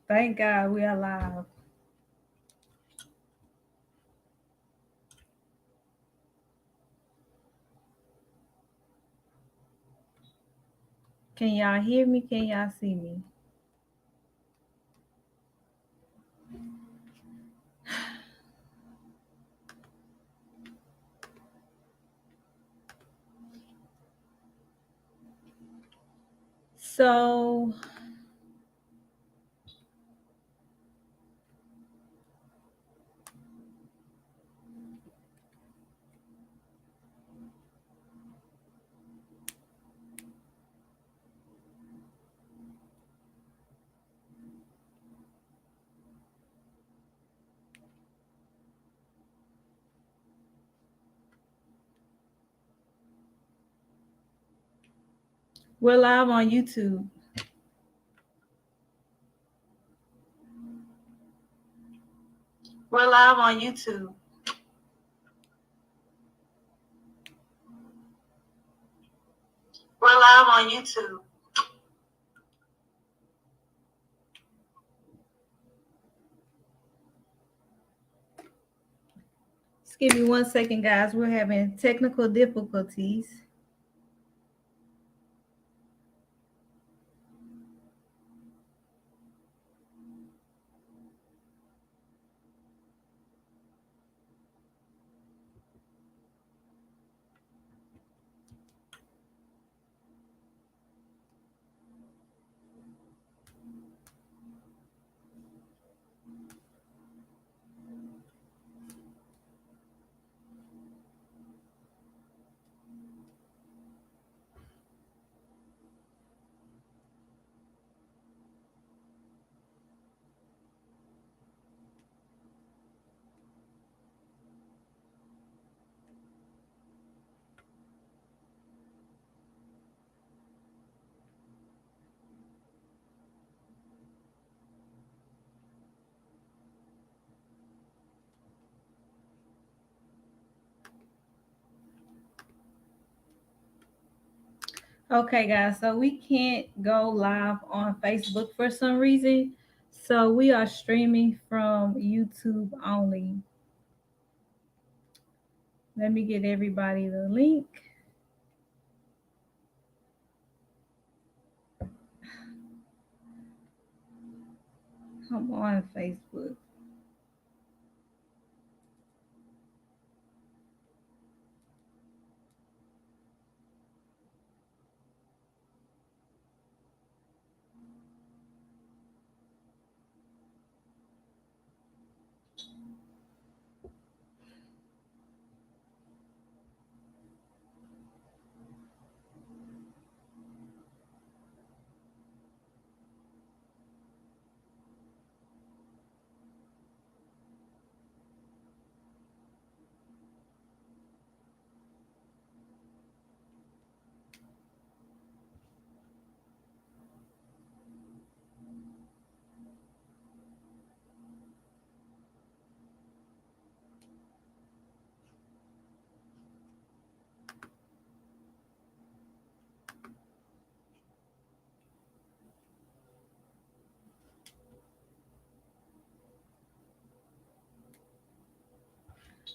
Thank God we are live. Can y'all hear me? Can y'all see me? So, we're live on YouTube. We're live on YouTube. We're live on YouTube. Just give me 1 second, guys. We're having technical difficulties. Okay, guys, so we can't go live on Facebook for some reason. So we are streaming from YouTube only. Let me get everybody the link. Come on, Facebook.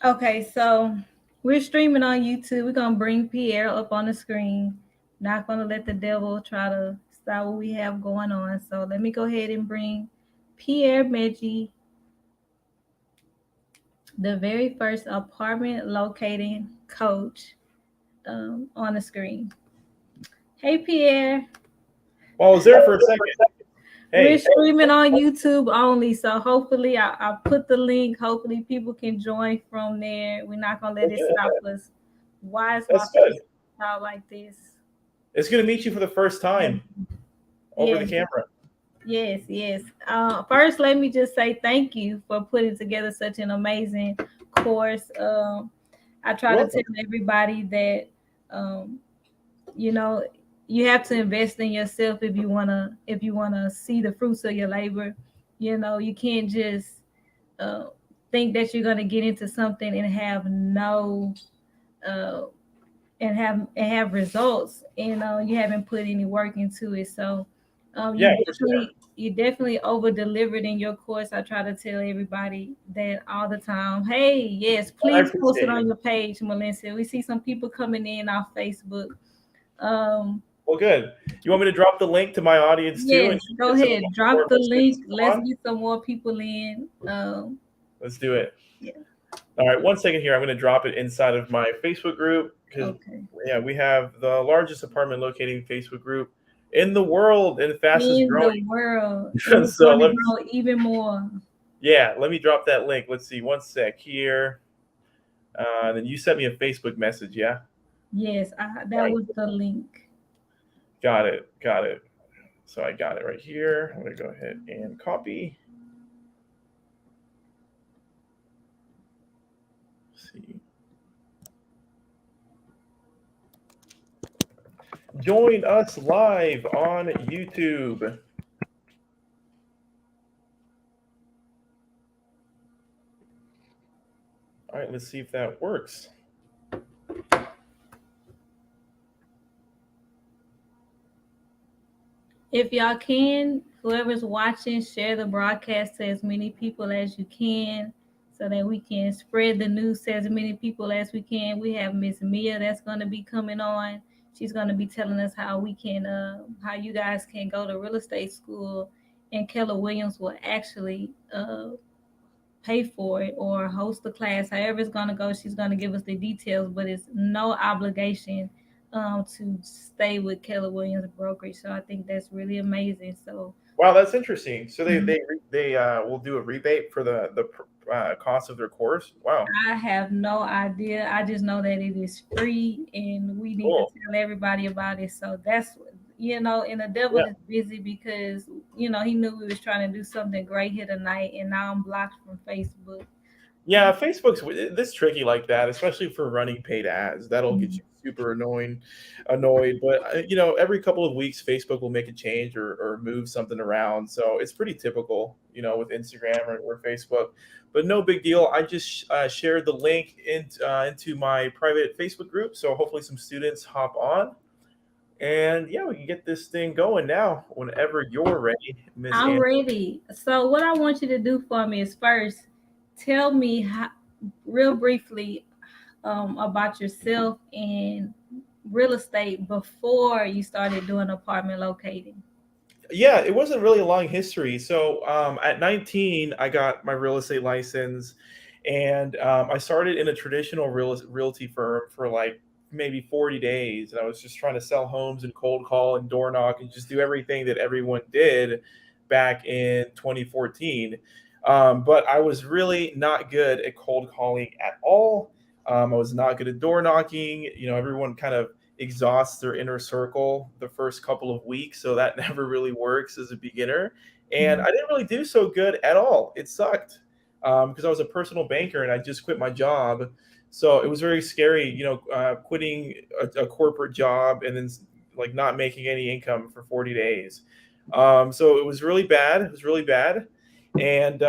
Okay, so we're streaming on YouTube. We're gonna bring Pierre up on the screen. Not gonna let the devil try to stop what we have going on. So let me go ahead and bring Pierre Meggi, the very first apartment locating coach, on the screen. Hey Pierre. Well, I was there for a second. We're Hey, streaming on YouTube only, so hopefully I'll put the link. Hopefully people can join from there. We're not gonna let it stop us. Why is my that's good. face out like this? It's good to meet you for the first time over the Yes, camera. yes. First, let me just say thank you for putting together such an amazing course. I try to tell everybody that, um, you know, you have to invest in yourself if you wanna see the fruits of your labor. You can't just uh, think that you're gonna get into something and have no uh, and have results, and you haven't put any work into it. So Yeah, for sure. You definitely over delivered in your course. I try to tell everybody that all the time. Hey, yes, I please post it appreciate on it. your page, Melissa. We see some people coming in off Facebook. Um, Well, good. You want me to drop the link to my audience too, and yes, just go get some ahead, more drop of the my students link. to come Let's on? get some more people in. Let's do it. Yeah. All right, one second here. I'm going to drop it inside of my Facebook group because, Okay. yeah, we have the largest apartment locating Facebook group in the world and fastest In the growing. world, and it's So going to let me, grow even more. yeah, let me drop that link. Let's see, one sec here. Then you sent me a Facebook message, yeah? Yes, All that right, was the link. got it, got it. So I got it right here. I'm going to go ahead and copy. Let's see. Join us live on YouTube. All right, let's see if that works. If y'all can, whoever's watching, share the broadcast to as many people as you can so that we can spread the news to as many people as we can. We have Miss Mia that's going to be coming on. She's going to be telling us how we can, how you guys can go to real estate school, and Keller Williams will actually pay for it or host the class. However, it's going to go, she's going to give us the details, but it's no obligation to stay with Keller Williams Brokerage. So I think that's really amazing. So Wow, that's interesting. So they mhm. they they will do a rebate for the cost of their course. Wow, I have no idea. I just know that it is free and we need to cool. tell everybody about it. So that's, and the devil Yeah, is busy because, he knew we was trying to do something great here tonight, and now I'm blocked from Facebook. yeah. Facebook's this tricky like that, especially for running paid ads. That'll get Mhm. you super annoyed. But every couple of weeks, Facebook will make a change or move something around. So it's pretty typical, with Instagram or Facebook. But no big deal. I just shared the link into my private Facebook group, so hopefully some students hop on. And yeah, we can get this thing going now whenever you're ready, Miss I'm Ann. ready. So, what I want you to do for me is first tell me real briefly about yourself and real estate before you started doing apartment locating. Yeah, it wasn't really a long history. So at 19, I got my real estate license, and I started in a traditional realty firm for like maybe 40 days. And I was just trying to sell homes and cold call and door knock and just do everything that everyone did back in 2014. But I was really not good at cold calling at all. I was not good at door knocking. Everyone kind of exhausts their inner circle the first couple of weeks, so that never really works as a beginner. And Mhm. I didn't really do so good at all. It sucked because I was a personal banker and I just quit my job. So it was very scary, quitting a corporate job and then like not making any income for 40 days. So it was really bad. It was really bad. And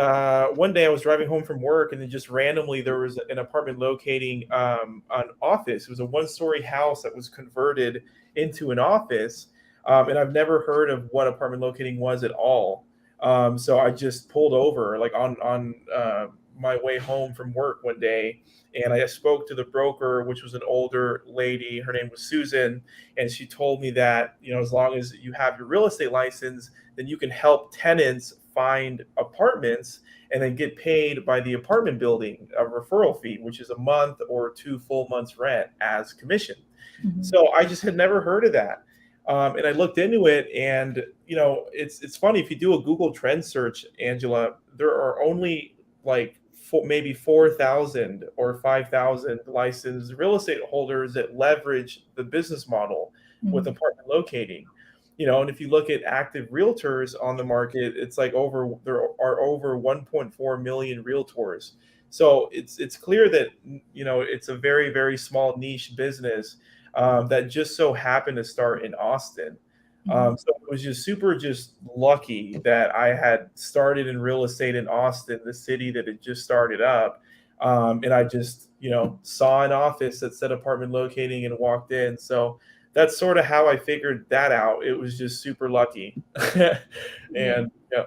one day I was driving home from work, and then just randomly there was an apartment locating an office. It was a one-story house that was converted into an office, and I've never heard of what apartment locating was at all. So I just pulled over, like on my way home from work one day, and I spoke to the broker, which was an older lady. Her name was Susan, and she told me that as long as you have your real estate license, then you can help tenants find apartments and then get paid by the apartment building a referral fee, which is a month or 2 full months rent as commission. Mhm. So I just had never heard of that. And I looked into it, and it's funny if you do a Google Trend search, Angela, there are only like maybe 4,000 or 5,000 licensed real estate holders that leverage the business model with Mhm. apartment locating. And if you look at active realtors on the market, it's like there are over 1.4 million realtors. So it's clear that it's a very very small niche business that just so happened to start in Austin. Mhm. So it was just lucky that I had started in real estate in Austin, the city that had just started up. And I just, saw an office that said apartment locating and walked in. So that's sort of how I figured that out. It was just super lucky. Yeah. And yeah,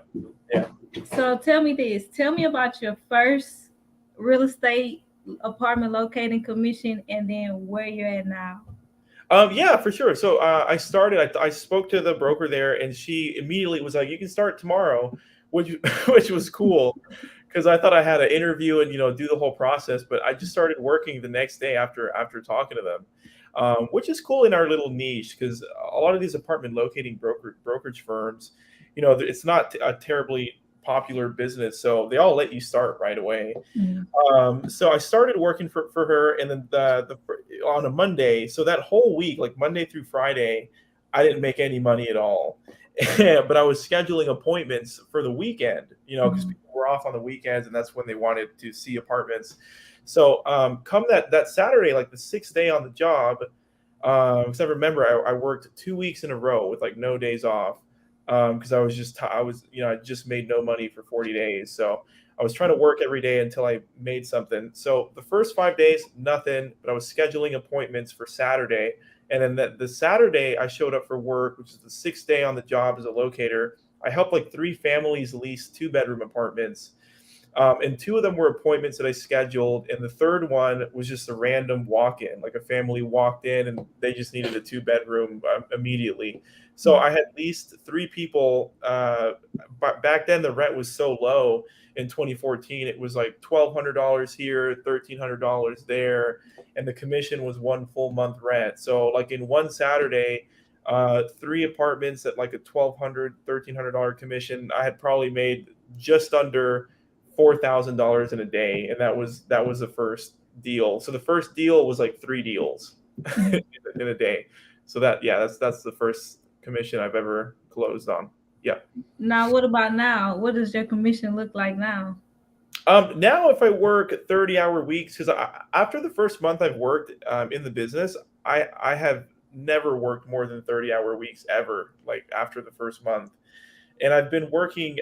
yeah. So tell me this. Tell me about your first real estate apartment locating commission and then where you're at now. Yeah, for sure. So I started. I spoke to the broker there, and she immediately was like, "You can start tomorrow," which which was cool because I thought I had an interview and do the whole process. But I just started working the next day after talking to them, which is cool in our little niche because a lot of these apartment locating brokerage firms, it's not a terribly popular business, so they all let you start right away. Mm. So I started working for her, and then on a Monday. So that whole week, like Monday through Friday, I didn't make any money at all. But I was scheduling appointments for the weekend, because Mm. people were off on the weekends, and that's when they wanted to see apartments. So come that Saturday, like the sixth day on the job, because I remember I worked 2 weeks in a row with like no days off, because I was just I was I just made no money for 40 days, so I was trying to work every day until I made something. So the first 5 days, nothing, but I was scheduling appointments for Saturday. And then the Saturday I showed up for work, which is the sixth day on the job as a locator. I helped like three families lease two-bedroom apartments. And two of them were appointments that I scheduled, and the third one was just a random walk-in. Like a family walked in and they just needed a two-bedroom immediately. So I had at least three people. But back then the rent was so low. In 2014, it was like $1,200 here, $1,300 there, and the commission was one full month rent. So like in one Saturday, three apartments at like a $1,200, $1,300 commission, I had probably made just under $4,000 in a day, and that was the first deal. So the first deal was like three deals Mm. in a day. So that's the first commission I've ever closed on. Yeah. Now, what about now? What does your commission look like now? Now if I work 30-hour weeks, because after the first month I've worked in the business, I have never worked more than 30-hour weeks ever. Like after the first month, and I've been working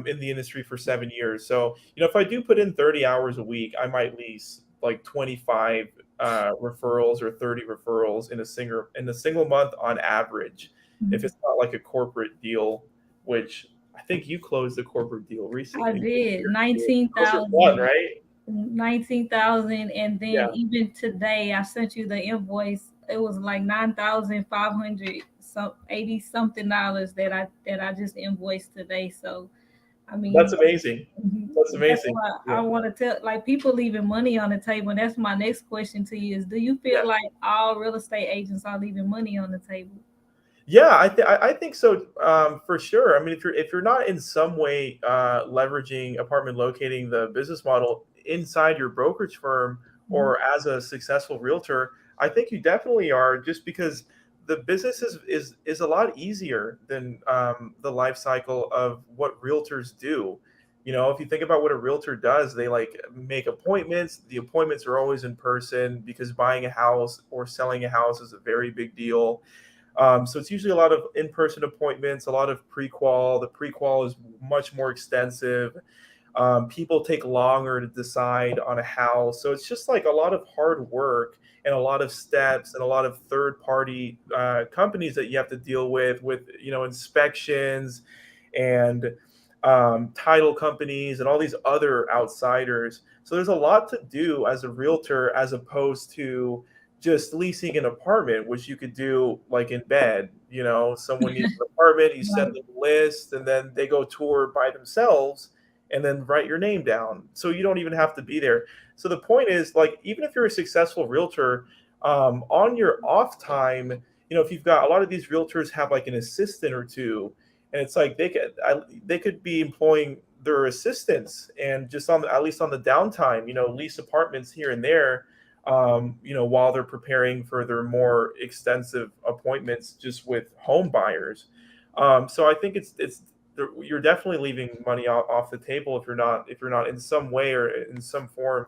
in the industry for 7 years. So if I do put in 30 hours a week, I might lease like 25 referrals or 30 referrals in a single month on average. If Mm. it's not like a corporate deal, which I think you closed a corporate deal I recently. did Those are fun, 19,000, right? 19,000, and then Yeah, even today I sent you the invoice. It was like 9,500 some 80 something dollars that I just invoiced today. So I that's mean, amazing. mhm, That's that's amazing. why Yeah, I want to tell like people leaving money on the table. And that's my next question to you: is do you yeah. feel like all real estate agents are leaving money on the table? Yeah, I think so, for sure. I mean, if you're not in some way leveraging apartment locating the business model inside your brokerage firm Mhm. or as a successful realtor, I think you definitely are. Just because the business is a lot easier than the life cycle of what realtors do. If you think about what a realtor does, they like make appointments. The appointments are always in person because buying a house or selling a house is a very big deal. So it's usually a lot of in-person appointments, a lot of pre-qual. The pre-qual is much more extensive. People take longer to decide on a house, so it's just like a lot of hard work and a lot of steps and a lot of third-party companies that you have to deal with inspections and title companies and all these other outsiders. So there's a lot to do as a realtor as opposed to just leasing an apartment, which you could do like in bed. Someone needs an apartment, you send Right. them a list, and then they go tour by themselves and then write your name down. So you don't even have to be there. So the point is, like, even if you're a successful realtor, on your off time, if you've got a lot of these realtors have like an assistant or two, and it's like they could be employing their assistants and just at least on the downtime, lease apartments here and there, while they're preparing for their more extensive appointments just with home buyers. So I think you're definitely leaving money off the table if you're not in some way or in some form,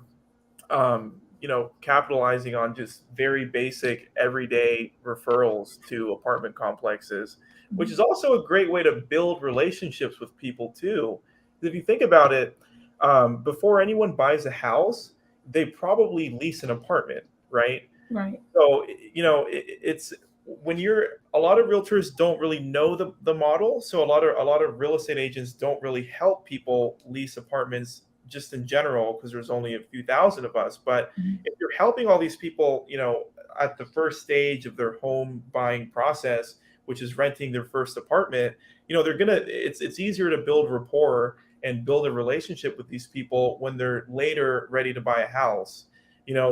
capitalizing on just very basic everyday referrals to apartment complexes, which is also a great way to build relationships with people too. If you think about it, before anyone buys a house, they probably lease an apartment, right? Right. So, it's when you're a lot of realtors don't really know the model, so a lot of real estate agents don't really help people lease apartments just in general because there's only a few thousand of us. But if you're helping all these people, at the first stage of their home buying process, which is renting their first apartment, they're gonna it's easier to build rapport and build a relationship with these people when they're later ready to buy a house.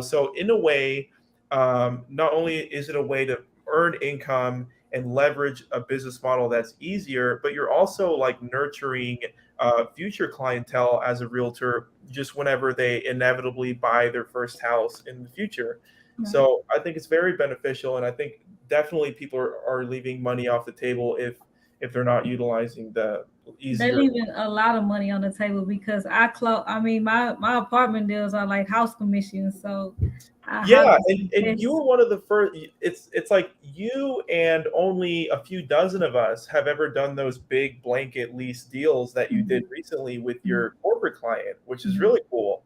So in a way, not only is it a way to earn income and leverage a business model that's easier, but you're also like nurturing future clientele as a realtor just whenever they inevitably buy their first house in the future. Right. So I think it's very beneficial, and I think definitely people are leaving money off the table if they're not utilizing the They're easier. leaving a lot of money on the table because I mean, my apartment deals are like house commissions, so I Yeah, highly and you suggest. were one of the first. It's like you and only a few dozen of us have ever done those big blanket lease deals that you did Mhm, recently with mhm, your corporate client, which is mhm, really cool.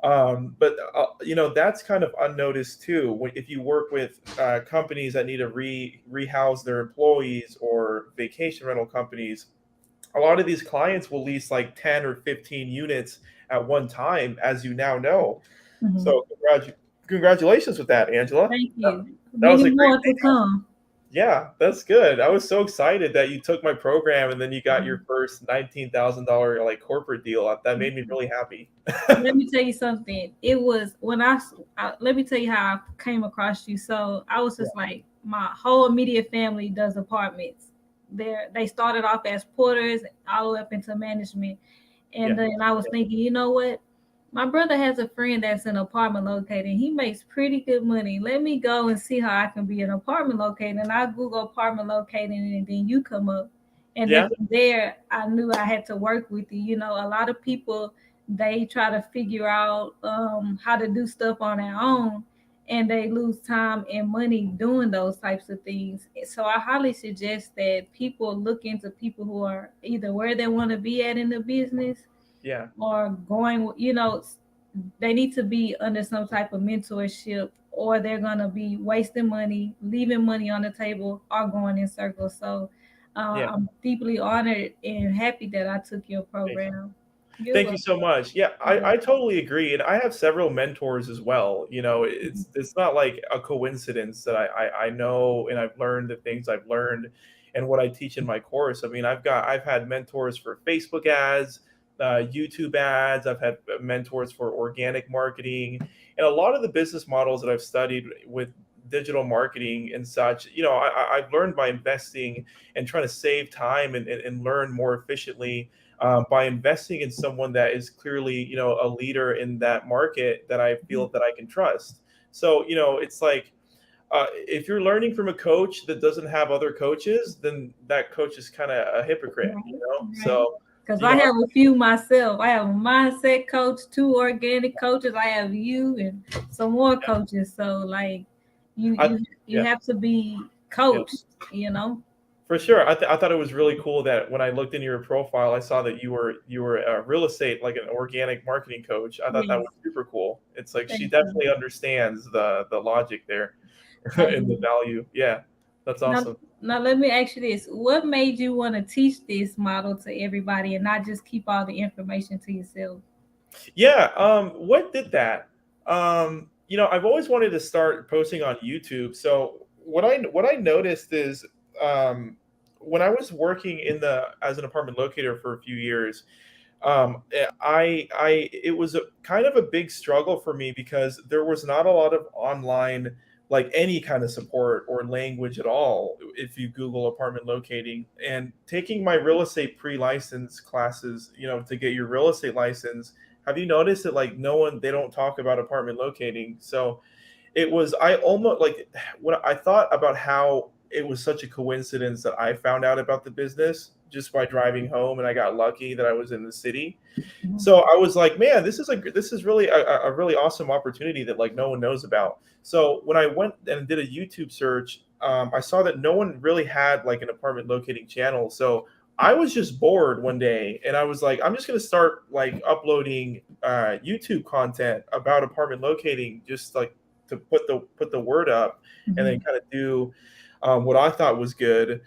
But that's kind of unnoticed too. If you work with companies that need to rehouse their employees or vacation rental companies, a lot of these clients will lease like 10 or 15 units at one time, as you now know. mhm. So congratulations with that, Angela. Thank That, you. that was Many a great more to payout. come. Yeah, that's good. I was so excited that you took my program and then you got your Mhm. first $19,000 like corporate deal. That made me really happy. Let me tell you something. It was when let me tell you how I came across you. So I was Yeah, just like, my whole immediate family does apartments. They started off as porters all the way up into management. And yeah, then I was thinking, you know what? My brother has a friend that's an apartment locator. He makes pretty good money. Let me go and see how I can be an apartment locator. And I Google apartment locating, and then you come up. And then yeah, from there, I knew I had to work with you. You know, a lot of people, they try to figure out how to do stuff on their own, and they lose time and money doing those types of things. So I highly suggest that people look into people who are either where they want to be at in the business yeah, or going, they need to be under some type of mentorship, or they're going to be wasting money, leaving money on the table, or going in circles. So yeah. I'm deeply honored and happy that I took your Thank you. program. You're Thank you welcome. so much. Yeah, You're I totally agree, and I have several mentors as well. welcome. It's not like a coincidence that I know and I've learned the things I've learned and what I teach in my course. I mean, I've had mentors for Facebook ads, YouTube ads. I've had mentors for organic marketing, and a lot of the business models that I've studied with digital marketing and such. I've learned by investing and trying to save time and learn more efficiently by investing in someone that is clearly, a leader in that market that I feel that I can trust. So, it's like if you're learning from a coach that doesn't have other coaches, then that coach is kind of a hypocrite, Right, right. So, Because you I know, have a few myself. I have a mindset coach, two organic coaches. I have you and some more coaches. So like, you I, you you yeah, have to be yeah. coached. You know. For sure. I thought it was really cool that when I looked into your profile, I saw that you were a real estate, like an organic marketing coach. I thought that Yes. was super cool. It's like she Thank you. definitely understands the logic there I and the do. value. Yeah, that's Now, awesome. now let me ask you this: what made you want to teach this model to everybody and not just keep all the information to yourself? Yeah, what did that? I've always wanted to start posting on YouTube. So what I noticed is um, when I was working in the as an apartment locator for a few years, I it was a kind of a big struggle for me because there was not a lot of online like any kind of support or language at all if you Google apartment locating. And taking my real estate pre-license classes, to get your real estate license, have you noticed that like no one they don't talk about apartment locating? So it was I almost like when I thought about how it was such a coincidence that I found out about the business just by driving home, and I got lucky that I was in the city. Mhm. So I was like, man, this is really a really awesome opportunity that like no one knows about. So when I went and did a YouTube search, I saw that no one really had like an apartment locating channel. So I was just bored one day, and I was like, I'm just gonna start like uploading YouTube content about apartment locating, just like to put the word up, and then Mhm. kind of do. what I thought was good,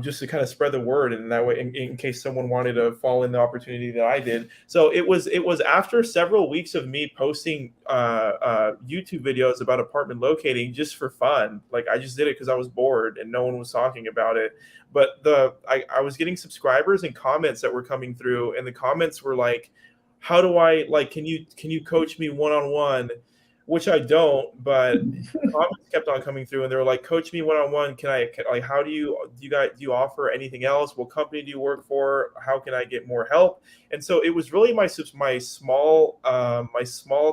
just to kind of spread the word, and that way, in case someone wanted to fall in the opportunity that I did. So it was after several weeks of me posting YouTube videos about apartment locating just for fun. Like I just did it because I was bored and no one was talking about it. But I was getting subscribers and comments that were coming through, and the comments were like, "How do I like? Can you coach me one on one?" Which I don't, but comments kept on coming through, and they were like, "Coach me one on one. Like, how do you offer anything else? What company do you work for? How can I get more help?" And so it was really my small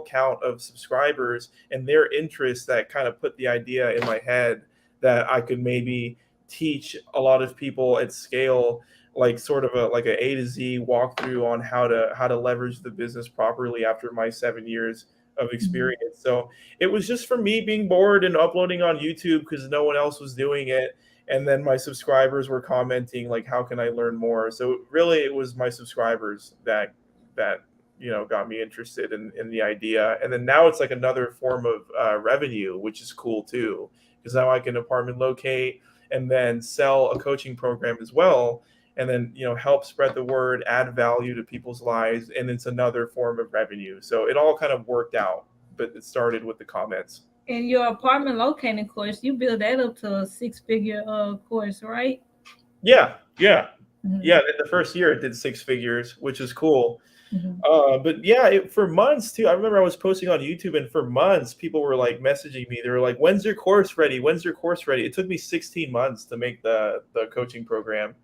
count of subscribers and their interest that kind of put the idea in my head that I could maybe teach a lot of people at scale, like sort of a to Z walkthrough on how to leverage the business properly after my 7 years of Mhm. experience. So it was just for me being bored and uploading on YouTube because no one else was doing it. And then my subscribers were commenting like, "How can I learn more?" So really, it was my subscribers that got me interested in the idea. And then now it's like another form of revenue, which is cool too, because now I can apartment locate and then sell a coaching program as well, and then help spread the word, add value to people's lives, and it's another form of revenue. So it all kind of worked out, but it started with the comments. And your apartment locating course, you build that up to a six-figure course, right? Yeah, yeah, Hmm. yeah. In the first year, it did six figures, which is cool. Hmm. But yeah, for months too. I remember I was posting on YouTube, and for months, people were like messaging me. They were like, "When's your course ready? When's your course ready?" It took me 16 months to make the coaching program.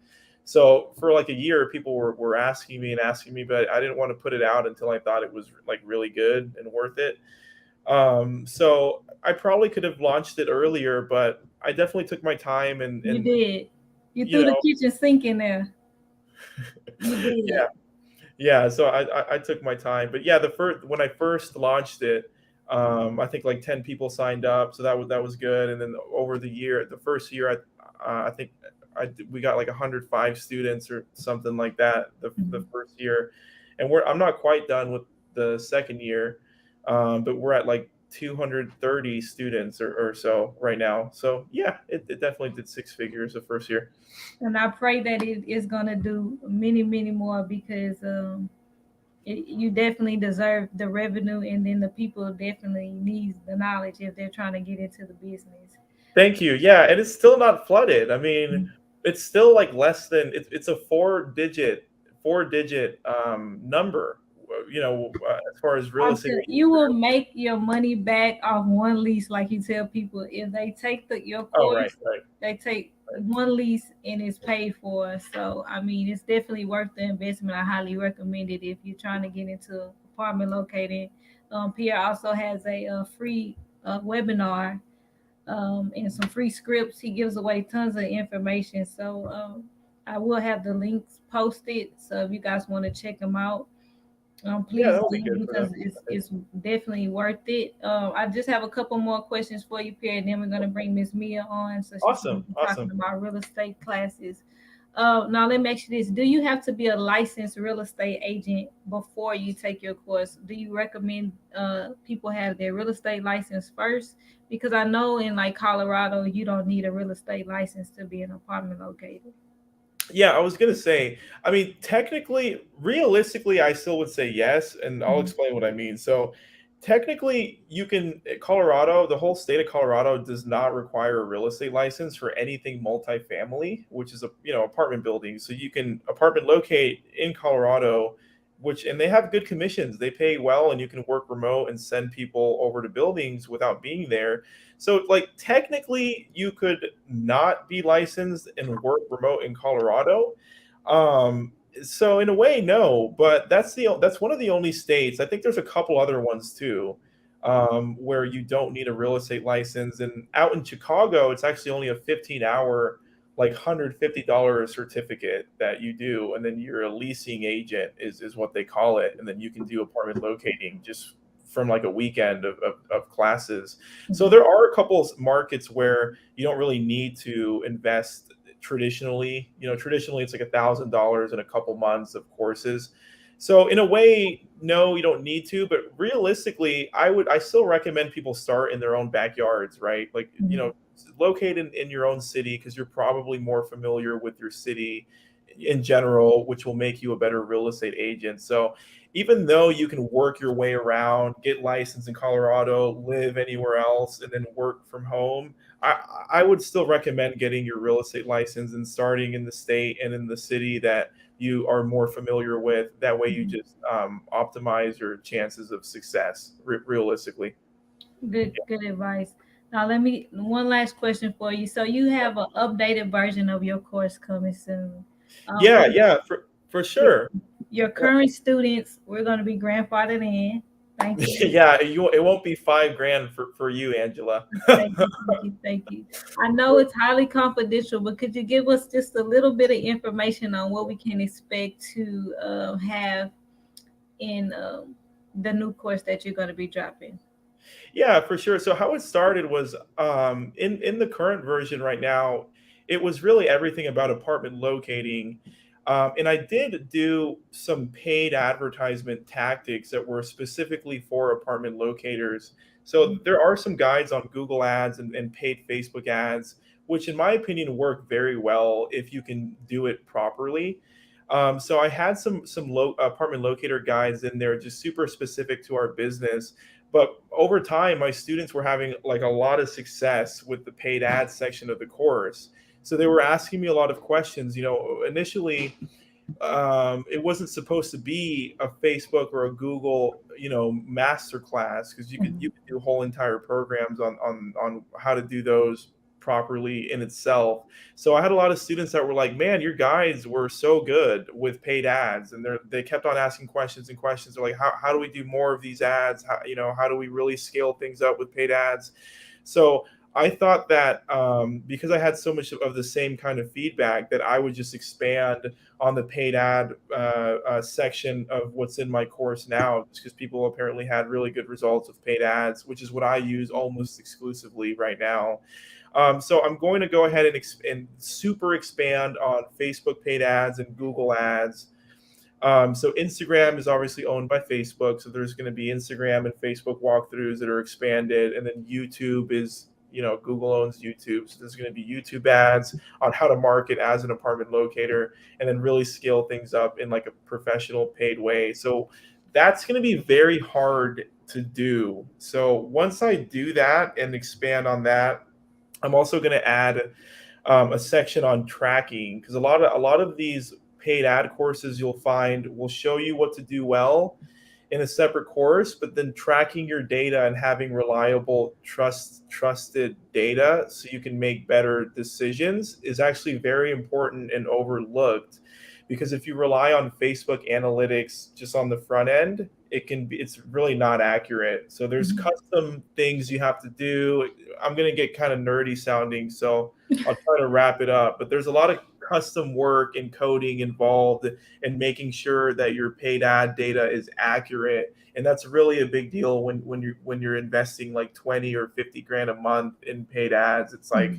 So for like a year, people were asking me and asking me, but I didn't want to put it out until I thought it was like really good and worth it. So I probably could have launched it earlier, but I definitely took my time You and did. You you threw the know, kitchen sink in there. You yeah, did. yeah. So I took my time, but yeah, the first when I first launched it, I think like 10 people signed up, so that was good. And then over the year, the first year, I think we got like 105 students or something like that the Mhm. first year, and I'm not quite done with the second year, but we're at like 230 students or so right now. So yeah, it definitely did six figures the first year. And I pray that it is gonna do many, many more because you definitely deserve the revenue, and then the people definitely needs the knowledge if they're trying to get into the business. Thank you. Yeah, and it's still not flooded. I mean, Mhm. it's still like less than it's a four digit number. As far as real I'm estate telling agents you, will go. make your money back off one lease, like you tell people. If they take your Oh, right, course, right, they take right. one lease and it's paid for. So I mean, it's definitely worth the investment. I highly recommend it if you're trying to get into apartment locating. Pierre also has a, free webinar, and some free scripts. He gives away tons of information. So I will have the links posted. So if you guys want to check them out, Yeah, please that would be do good for because them, it's I think. it's definitely worth it. I just have a couple more questions for you, Pierre, and then we're gonna bring Miss Mia on so she can Awesome, be talking awesome. about real estate classes. Now let me ask you this: do you have to be a licensed real estate agent before you take your course? Do you recommend people have their real estate license first? Because I know in like Colorado, you don't need a real estate license to be an apartment locator. Yeah, I was gonna say, I mean, technically, realistically, I still would say yes, and I'll Mhm. explain what I mean. So, technically, you can Colorado, the whole state of Colorado does not require a real estate license for anything multifamily, which is a apartment building. So you can apartment locate in Colorado, which and they have good commissions. They pay well, and you can work remote and send people over to buildings without being there. So, like, technically, you could not be licensed and work remote in Colorado. So in a way, no, but that's one of the only states. I think there's a couple other ones too, where you don't need a real estate license. And out in Chicago, it's actually only a 15-hour, like $150 certificate that you do, and then you're a leasing agent is what they call it, and then you can do apartment locating just from like a weekend of classes. So Mhm. there are a couple of markets where you don't really need to invest traditionally. Traditionally it's like $1,000 in a couple months of courses. So in a way, no, you don't need to. But realistically, I still recommend people start in their own backyards, right? Like Mhm. located in your own city because you're probably more familiar with your city in general, which will make you a better real estate agent. So even though you can work your way around, get licensed in Colorado, live anywhere else, and then work from home, I, I would still recommend getting your real estate license and starting in the state and in the city that you are more familiar with. That way, you Mhm. just optimize your chances of success realistically. Good advice. Now let me one last question for you. So you have an updated version of your course coming soon. Yeah, For yeah, for your, sure. your Well, current students, we're going to be grandfathered in. Thank you. yeah, it won't be 5 grand for you, Angela. Thank you. I know it's highly confidential, but could you give us just a little bit of information on what we can expect to have in the new course that you're going to be dropping? Yeah, for sure. So how it started was in the current version right now, it was really everything about apartment locating. And I did do some paid advertisement tactics that were specifically for apartment locators. So there are some guides on Google Ads and paid Facebook ads, which in my opinion work very well if you can do it properly. So I had some apartment locator guides in there, just super specific to our business, but over time my students were having like a lot of success with the paid ads section of the course. So they were asking me a lot of questions. Initially, it wasn't supposed to be a Facebook or a Google, master class, because you could do whole entire programs on how to do those properly in itself. So I had a lot of students that were like, "Man, your guides were so good with paid ads," and they kept on asking questions and questions. They're like, "How do we do more of these ads? How do we really scale things up with paid ads?" So I thought that because I had so much of the same kind of feedback, that I would just expand on the paid ad section of what's in my course now, just because people apparently had really good results with paid ads, which is what I use almost exclusively right now. So I'm going to go ahead and super expand on Facebook paid ads and Google ads. So Instagram is obviously owned by Facebook, so there's going to be Instagram and Facebook walkthroughs that are expanded, and then YouTube is, Google owns YouTube, so there's going to be YouTube ads on how to market as an apartment locator, and then really scale things up in like a professional paid way. So that's going to be very hard to do. So once I do that and expand on that, I'm also going to add a section on tracking, because a lot of these paid ad courses you'll find will show you what to do well in a separate course, but then tracking your data and having reliable, trusted data so you can make better decisions is actually very important and overlooked. Because if you rely on Facebook analytics just on the front end, it's really not accurate. So there's Mhm. custom things you have to do. I'm going to get kind of nerdy sounding, so I'll try to wrap it up. But there's a lot of custom work and coding involved and making sure that your paid ad data is accurate. And that's really a big deal when you're investing like 20 or 50 grand a month in paid ads. It's like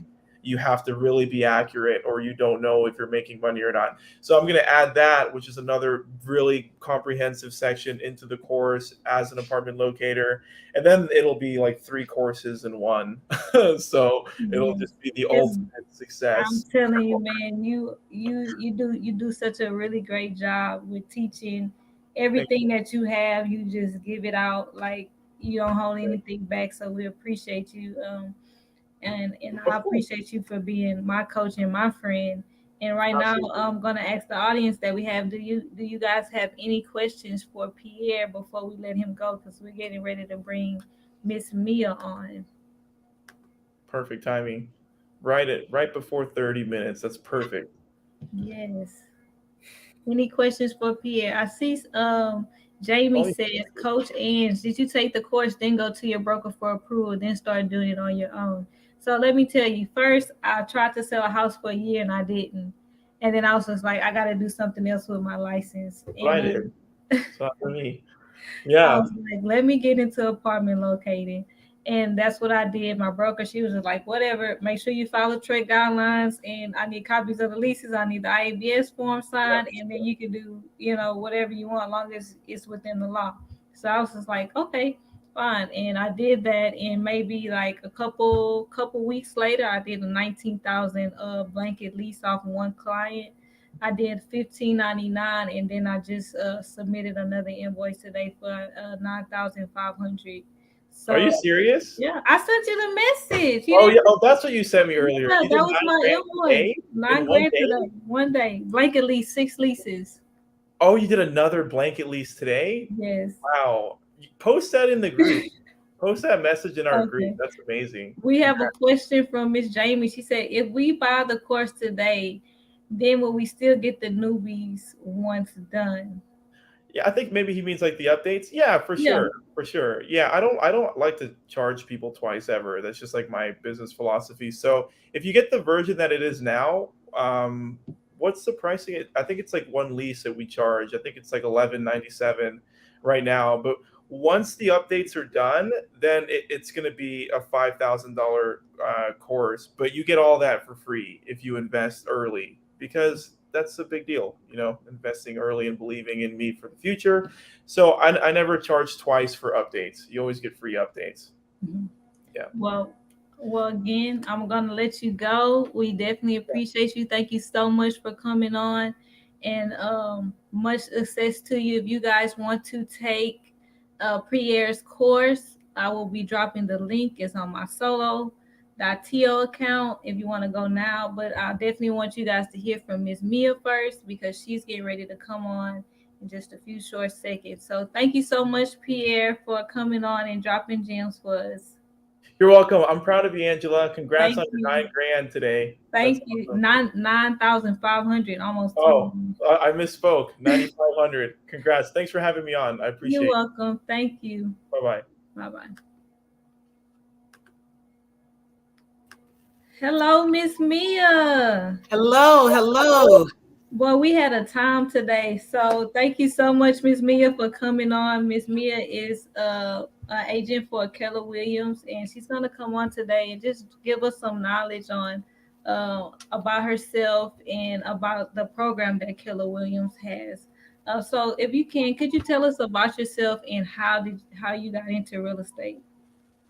you have to really be accurate, or you don't know if you're making money or not. So I'm going to add that, which is another really comprehensive section into the course as an apartment locator. And then it'll be like 3 courses in one. So it'll Yes. just be the It's ultimate I'm success. telling you, man, you do such a really great job with teaching Thank everything that you have. You just give it out like you don't hold you. anything back. So we appreciate you, and I Of course. appreciate you for being my coach and my friend. And right now, Absolutely. I'm gonna ask the audience that we have. Do you guys have any questions for Pierre before we let him go? Because we're getting ready to bring Miss Mia on. Perfect timing. Right before 30 minutes. That's perfect. Yes. Any questions for Pierre? I see Jamie Only says, Coach Ange, did you take the course, then go to your broker for approval, then start doing it on your own? So let me tell you, first I tried to sell a house for a year and I didn't. And then I was just like, I gotta do something else with my license. what And I did. It's not for me. I Yeah. was like, let me get into apartment locating. And that's what I did. My broker, she was just like, whatever, make sure you follow trade guidelines. And I need copies of the leases. I need the IABS form Yeah. signed. And then you can do, whatever you want, as long as it's within the law. So I was just like, okay. fine. And I did that, and maybe like a couple weeks later, I did a 19,000 blanket lease off one client. I did 1599, and then I just submitted another invoice today for 9,500. Are you So serious? yeah, I sent you the message. You Oh didn't? yeah. Oh, that's what you sent me earlier. Yeah, You that did was my 9 grand invoice. today in 1 9 grand day. today, one day. Blanket lease, 6 leases. Oh, you did another blanket lease today. Yes. Wow. Post that in the group. Post that message in our group. Okay. That's amazing. We have a Congrats. question from Miss Jamie. She said, if we buy the course today, then will we still get the newbies once done? Yeah, I think maybe he means like the updates. Yeah, for Yeah. sure. For sure. Yeah, I don't like to charge people twice ever. That's just like my business philosophy. So if you get the version that it is now, what's the pricing? I think it's like one lease that we charge. I think it's like 11.97 right now. But once the updates are done, then it's going to be a $5,000 course. But you get all that for free if you invest early, because that's a big deal, investing early and believing in me for the future. So I never charge twice for updates. You always get free updates. Mhm. Yeah. Well, well, again, I'm gonna let you go. We definitely appreciate you. Thank you so much for coming on, and much success to you. If you guys want to take Pierre's course, I will be dropping the link. It's on my solo.to account if you want to go now. But I definitely want you guys to hear from Miss Mia first, because she's getting ready to come on in just a few short seconds. So thank you so much, Pierre, for coming on and dropping gems for us. You're welcome. I'm proud of you, Angela. Congrats Thank on your you. 9 grand today. That's Thank you. awesome. Nine 9,500, almost Oh, 10. I misspoke. 9,500. Congrats. Thanks for having me on. I You're appreciate it. welcome. Thank you. Bye bye. Bye bye. Hello, Miss Mia. Hello, hello. Well, we had a time today, so thank you so much, Miss Mia, for coming on. Miss Mia is an agent for Keller Williams, and she's gonna come on today and just give us some knowledge on about herself and about the program that Keller Williams has. So, if you can, could you tell us about yourself and how you got into real estate?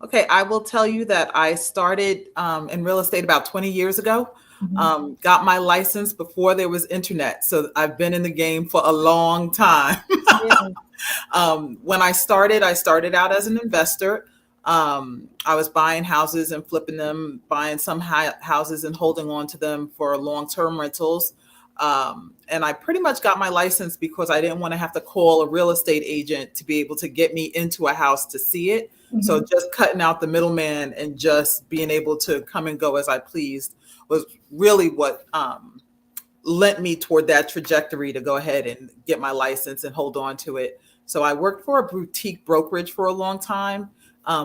Okay, I will tell you that I started in real estate about 20 years ago. Mhm. Got my license before there was internet. So I've been in the game for a long time. Yeah. When I started out as an investor. I was buying houses and flipping them, buying some houses and holding on to them for long-term rentals. And I pretty much got my license because I didn't want to have to call a real estate agent to be able to get me into a house to see it. So Mhm. just cutting out the middleman and just being able to come and go as I pleased was really what lent me toward that trajectory to go ahead and get my license and hold on to it. So I worked for a boutique brokerage for a long time,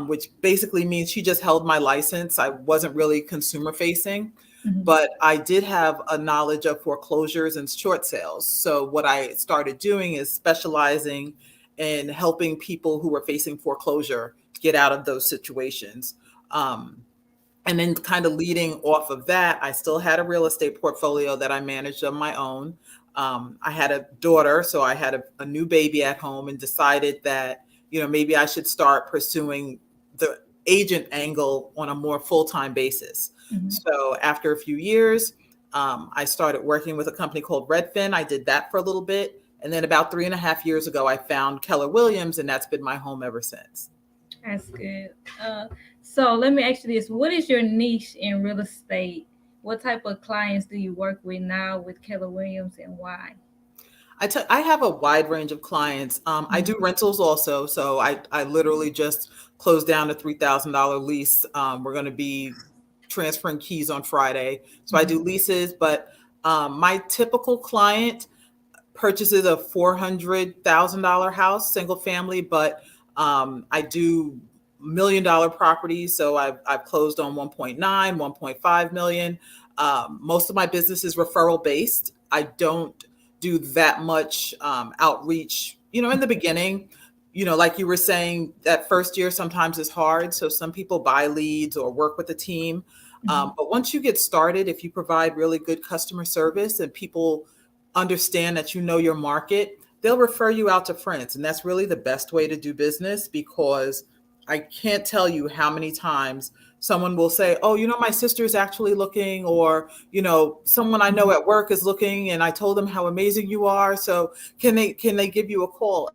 which basically means she just held my license. I wasn't really consumer facing, Mhm. but I did have a knowledge of foreclosures and short sales. So what I started doing is specializing in helping people who were facing foreclosure get out of those situations. Um, and then kind of leading off of that, I still had a real estate portfolio that I managed on my own. I had a daughter, so I had a new baby at home and decided that, maybe I should start pursuing the agent angle on a more full-time basis. Mhm. So after a few years, I started working with a company called Redfin. I did that for a little bit. And then about 3.5 years ago, I found Keller Williams, and that's been my home ever since. That's good. So let me ask you this: what is your niche in real estate? What type of clients do you work with now with Keller Williams, and why? I have a wide range of clients. I Mhm. do rentals also. So I literally just closed down a $3,000 lease. We're going to be transferring keys on Friday. So I Mhm. do leases, but my typical client purchases a $400,000 house, single family, but I do $1 million properties. So I've closed on 1.9, 1.5 million. Most of my business is referral based. I don't do that much outreach, in the beginning. Like you were saying, that first year sometimes is hard. So some people buy leads or work with a team. Mhm. But once you get started, if you provide really good customer service and people understand that you know your market, they'll refer you out to friends. And that's really the best way to do business, because I can't tell you how many times someone will say, "Oh, my sister is actually looking," or, someone I know at work is looking, and I told them how amazing you are. So can they give you a call?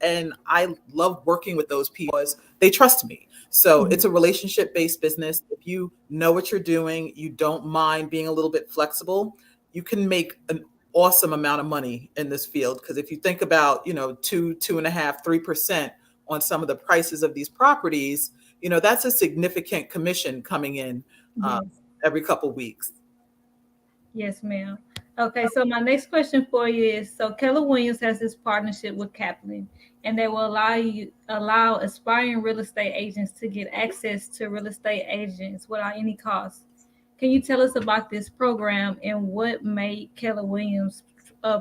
And I love working with those people because they trust me. So Mhm. it's a relationship based business. If you know what you're doing, you don't mind being a little bit flexible, you can make an awesome amount of money in this field. Because if you think about, 2.5, 3% on some of the prices of these properties, that's a significant commission coming in uh, Yes. every couple weeks. Yes, ma'am. Okay, so my next question for you is: so Keller Williams has this partnership with Kaplan, and they will allow aspiring real estate agents to get access to real estate agents without any cost. Can you tell us about this program and what made Keller Williams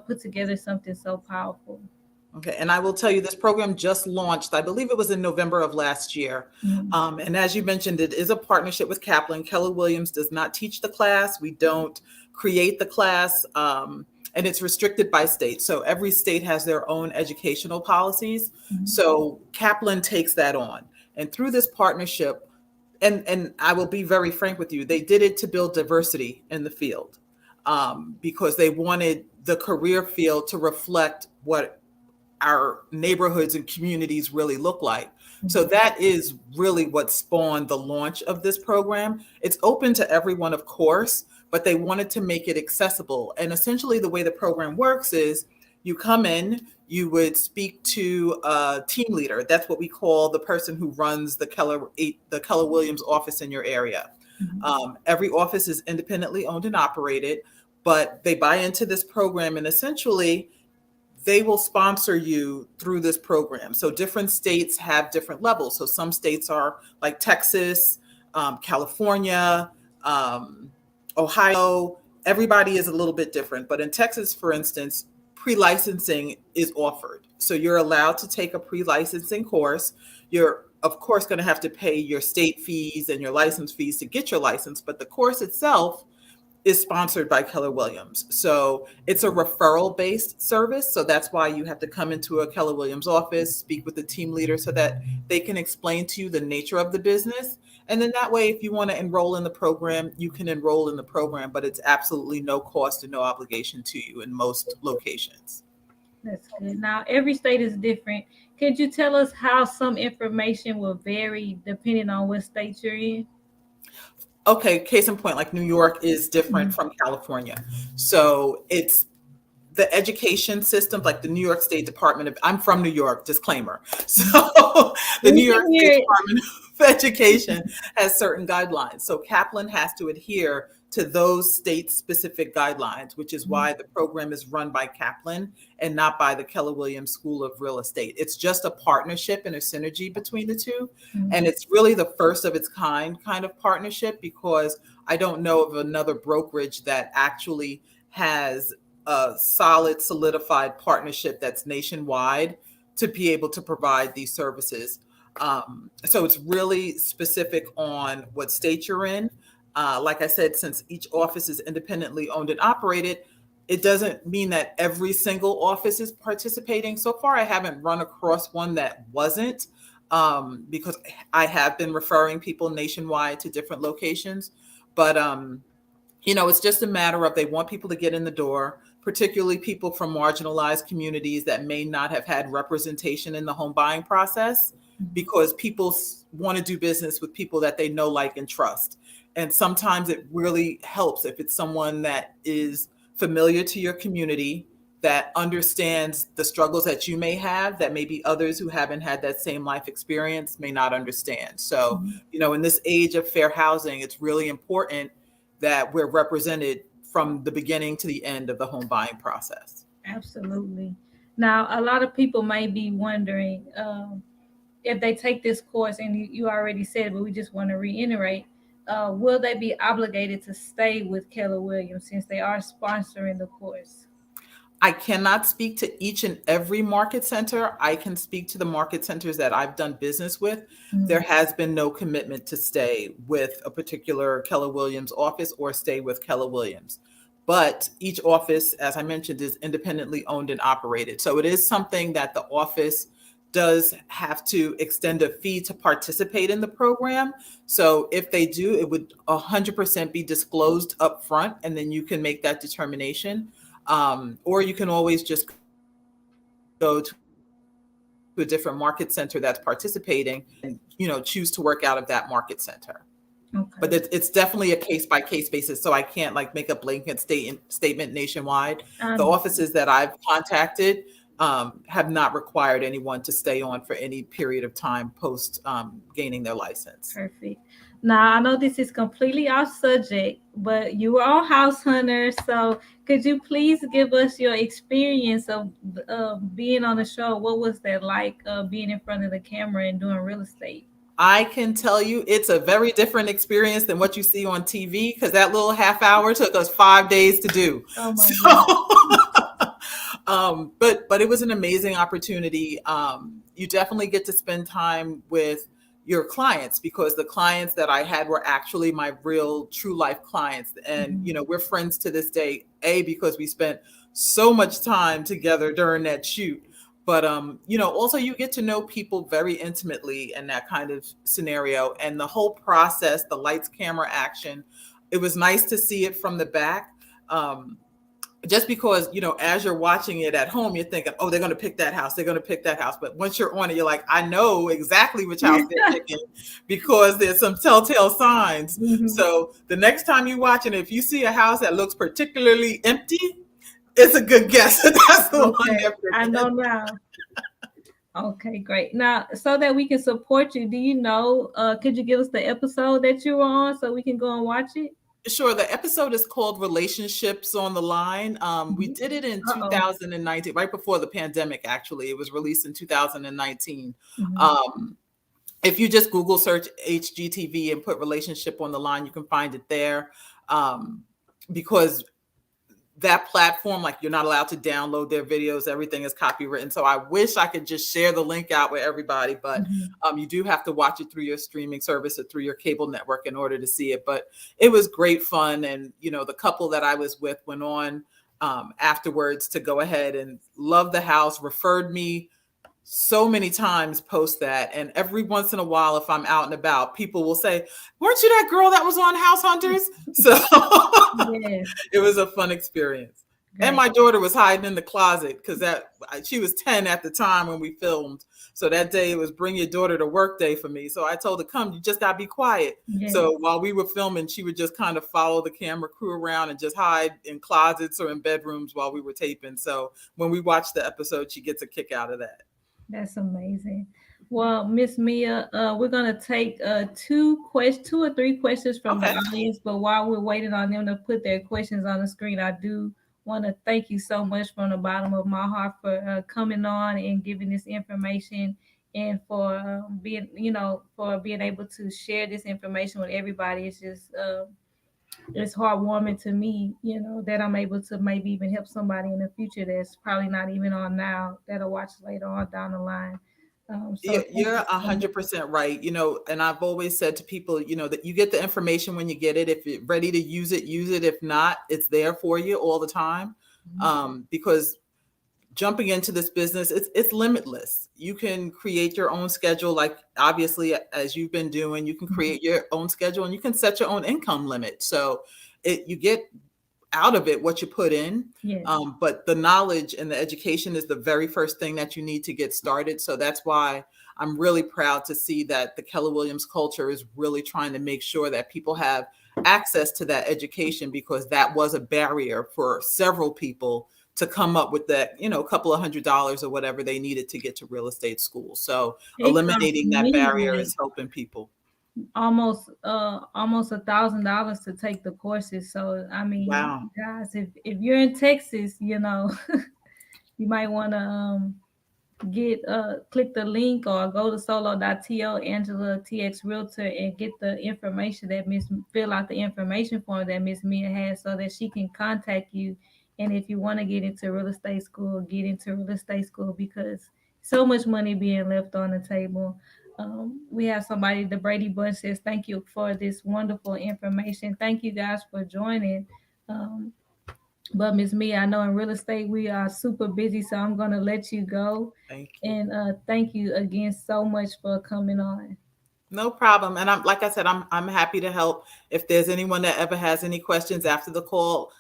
put together something so powerful? Okay, and I will tell you, this program just launched. I believe it was in November of last year. Mhm. And as you mentioned, it is a partnership with Kaplan. Keller Williams does not teach the class. We don't create the class, and it's restricted by state. So every state has their own educational policies. Mhm. So Kaplan takes that on, and through this partnership, and I will be very frank with you, they did it to build diversity in the field, because they wanted the career field to reflect what our neighborhoods and communities really look like. So Mhm. that is really what spawned the launch of this program. It's open to everyone, of course, but they wanted to make it accessible. And essentially, the way the program works is you come in, you would speak to a team leader. That's what we call the person who runs the Keller Williams office in your area. Mhm. Every office is independently owned and operated, but they buy into this program, and essentially they will sponsor you through this program. So different states have different levels. So some states are like Texas, California, um, Ohio. Everybody is a little bit different. But in Texas, for instance, pre-licensing is offered. So you're allowed to take a pre-licensing course. You're, of course, going to have to pay your state fees and your license fees to get your license, but the course itself is sponsored by Keller Williams. So it's a referral based service. So that's why you have to come into a Keller Williams office, speak with the team leader so that they can explain to you the nature of the business. And then that way, if you want to enroll in the program, you can enroll in the program, but it's absolutely no cost and no obligation to you in most locations. That's good. Now, every state is different. Could you tell us how some information will vary depending on what state you're in? Okay, case in point, like New York is different Mhm. from California. So it's the education system, like the New York State Department of, I'm from New York, disclaimer. Mhm. So the New We York can hear State it. Department of Education has certain guidelines. So Kaplan has to adhere to those state specific guidelines, which is Mhm. why the program is run by Kaplan and not by the Keller Williams School of Real Estate. It's just a partnership and a synergy between the two. Mhm. And it's really the first of its kind of partnership, because I don't know of another brokerage that actually has a solid, solidified partnership that's nationwide to be able to provide these services. So it's really specific on what state you're in. Like I said, since each office is independently owned and operated, it doesn't mean that every single office is participating. So far, I haven't run across one that wasn't, because I have been referring people nationwide to different locations. But it's just a matter of, they want people to get in the door, particularly people from marginalized communities that may not have had representation in the home buying process, Mhm. because people want to do business with people that they know, like, and trust. And sometimes it really helps if it's someone that is familiar to your community, that understands the struggles that you may have, that maybe others who haven't had that same life experience may not understand. So, Mhm. in this age of fair housing, it's really important that we're represented from the beginning to the end of the home buying process. Absolutely. Now, a lot of people may be wondering if they take this course, and you already said, but we just want to reiterate, will they be obligated to stay with Keller Williams since they are sponsoring the course? I cannot speak to each and every market center. I can speak to the market centers that I've done business with. There Mhm. has been no commitment to stay with a particular Keller Williams office or stay with Keller Williams. But each office, as I mentioned, is independently owned and operated. So it is something that the office does have to extend a fee to participate in the program. So if they do, it would 100% be disclosed up front, and then you can make that determination. Or you can always just go to a different market center that's participating and, choose to work out of that market center. But it's definitely a case by case Okay. basis. So I can't like make a blanket statement nationwide. The offices that I've I understand. contacted have not required anyone to stay on for any period of time post gaining their license. Perfect. Now, I know this is completely off subject, but you were all house hunters. So, could you please give us your experience of being on the show? What was that like, being in front of the camera and doing real estate? I can tell you it's a very different experience than what you see on TV, because that little half hour took us 5 days to do. Oh my So, goodness. but it was an amazing opportunity. You definitely get to spend time with your clients, because the clients that I had were actually my real true life clients, and Mhm. we're friends to this day. Because we spent so much time together during that shoot, but also you get to know people very intimately in that kind of scenario, and the whole process, the lights, camera, action. It was nice to see it from the back. Um, just because, as you're watching it at home, you're thinking, oh, they're going to pick that house, they're going to pick that house. But once you're on it, you're like, I know exactly which house they're picking, because there's some telltale signs. Mhm. So the next time you watch it, if you see a house that looks particularly empty, it's a good guess that that's the one Okay, they're I picking. know now. Okay, great. Now, so that we can support you, do you know? Could you give us the episode that you were on so we can go and watch it? Sure. The episode is called Relationships on the Line. We Mhm. did it in Uh oh. 2019, right before the pandemic, actually. It was released in 2019. Mhm. Um, if you just Google search HGTV and put Relationship on the Line, you can find it there. Um, because that platform, like, you're not allowed to download their videos, everything is copywritten. So I wish I could just share the link out with everybody, but Mhm. you do have to watch it through your streaming service or through your cable network in order to see it. But it was great fun, and the couple that I was with went on afterwards to go ahead and love the house, referred me so many times post that. And every once in a while, if I'm out and about, people will say, weren't you that girl that was on House Hunters? So Yes, it was a fun experience. And great. my daughter was hiding in the closet, because that she was 10 at the time when we filmed. So that day it was bring your daughter to work day for me. So I told her, come, you just gotta be quiet. Yes, So while we were filming, she would just kind of follow the camera crew around and just hide in closets or in bedrooms while we were taping. So when we watch the episode, she gets a kick out of that. that's amazing. Well, Miss Mia, we're gonna take two or three questions from the Okay. audience. But while we're waiting on them to put their questions on the screen, I do want to thank you so much from the bottom of my heart for coming on and giving this information, and for being, for being able to share this information with everybody. It's just it's heartwarming to me, that I'm able to maybe even help somebody in the future that's probably not even on now, that'll watch later on down the line. So thank You're you a so much. 100% right. And I've always said to people, that you get the information when you get it. If you're ready to use it, use it. If not, it's there for you all the time. Because jumping into this business, it's limitless. You can create your own schedule, like obviously as you've been doing. You can Mhm. create your own schedule, and you can set your own income limit. So you get out of it what you put in. Yes. But the knowledge and the education is the very first thing that you need to get started. So that's why I'm really proud to see that the Keller Williams culture is really trying to make sure that people have access to that education, because that was a barrier for several people to come up with that, couple of $100 or whatever they needed to get to real estate school. So It costs eliminating that me barrier like is helping people. almost $1,000 to take the courses. So I mean, Wow. guys, if you're in Texas, you might want to get click the link or go to solo.to Angela TX Realtor and get the information that Miss fill out the information form that Miss Mia has, so that she can contact you. And if you want to get into real estate school, get into real estate school, because so much money being left on the table. We have somebody, the Brady Bunch says, thank you for this wonderful information. Thank you guys for joining. Um, But Miss Mia, I know in real estate we are super busy, so I'm gonna let you go. Thank you. And thank you again so much for coming on. No problem. And I'm like I said, I'm happy to help. If there's anyone that ever has any questions after the call,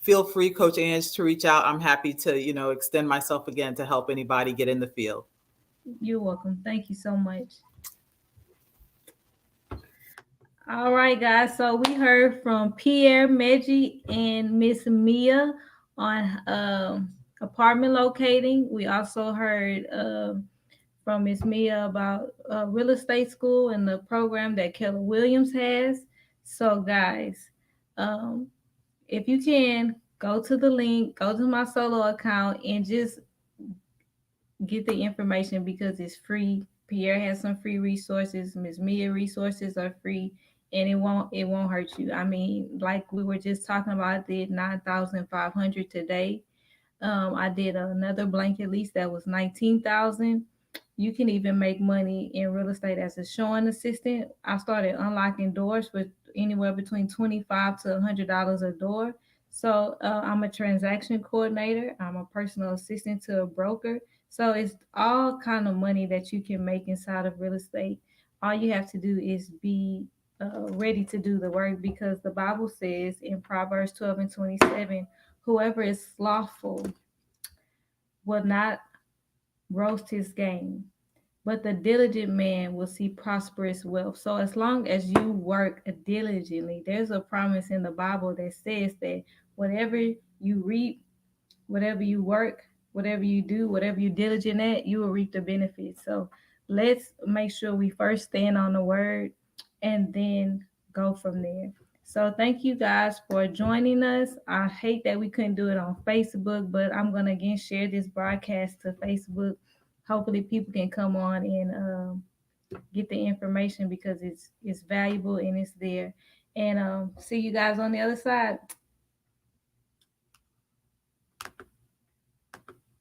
feel free, Coach Ange, to reach out. I'm happy to, extend myself again to help anybody get in the field. You're welcome. Thank you so much. All right, guys. So we heard from Pierre Meggi and Miss Mia on apartment locating. We also heard from Miss Mia about real estate school and the program that Keller Williams has. So, guys, um, if you can go to the link, go to my solo account, and just get the information because it's free. Pierre has some free resources. Miss Mia resources are free, and it won't hurt you. I mean, like we were just talking about, I did 9,500 today. I did another blanket lease that was 19,000. You can even make money in real estate as a showing assistant. I started unlocking doors with anywhere between $25 to $100 a door. So I'm a transaction coordinator. I'm a personal assistant to a broker. So it's all kind of money that you can make inside of real estate. All you have to do is be ready to do the work because the Bible says in Proverbs 12 and 27, whoever is slothful will not roast his game, but the diligent man will see prosperous wealth. So as long as you work diligently, there's a promise in the Bible that says that whatever you reap, whatever you work, whatever you do, whatever you diligent at, you will reap the benefits. So let's make sure we first stand on the word and then go from there. So thank you guys for joining us. I hate that we couldn't do it on Facebook, but I'm gonna again share this broadcast to Facebook. Hopefully people can come on and get the information because it's valuable and it's there. And see you guys on the other side.